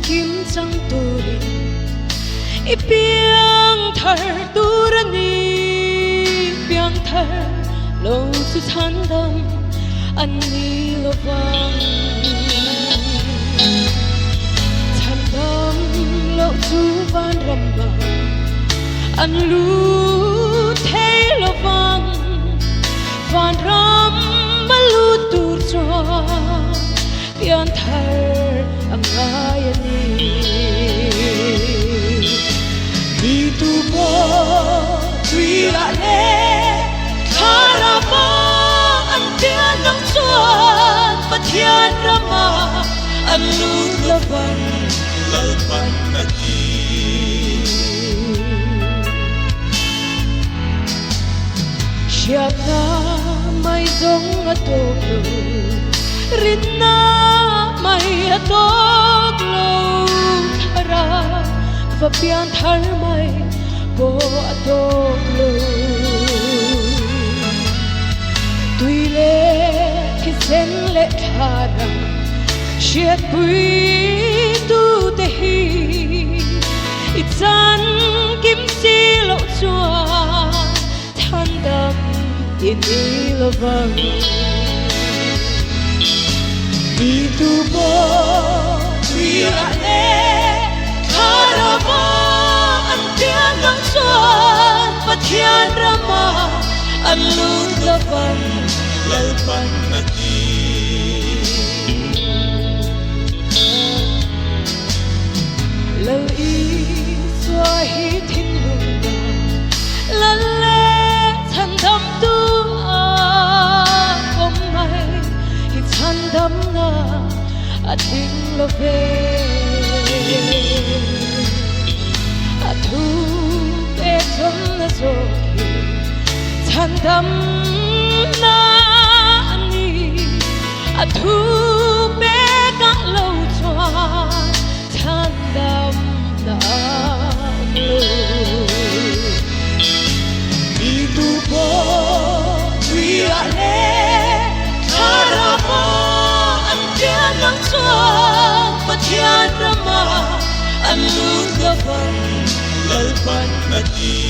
Kim trăng turi ipiang thar turani piang thar lo su thandam ani lovang thandam lo su van ramba an lu thei lovang van ram malu tur cho piang thar angayani itu po tuilane karama antian ng suan patian rama anlut laban lalpan nagi siya na may dong atoklo rin na may atoklo thara vapian thar may po atoklo tuile kisen le thara siya pui tu tehi itsan kim silo chua thandam inilovang itu po tuilane karama antian ng suan patian rama anlut laban lalpan nagi lal'i swahi thinlunga lalle thandam tu komai hi thandam na ating love atu beton na soki thandam na ani atu be ka lo chwa thandam na lo itu po tuilane karama antian ng suan patian rama anlut laban lalpan nagi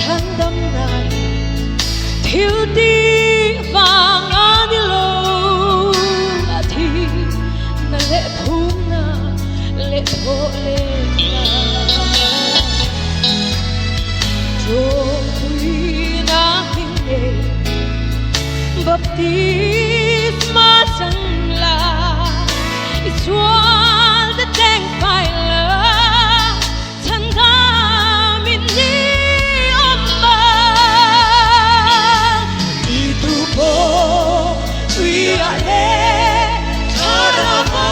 thandam nai thiếu đi vàng ani lo athi na le phuna le tho le na jo tui na hinge baptisma sang la isual the thank by love thandam inni tuilane karama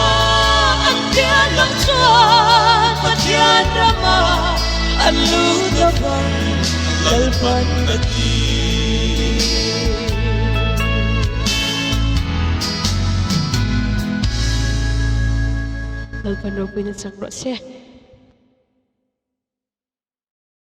antian ng suan patian rama anlut laban lalpan nagi lalpan ro pinat sang rose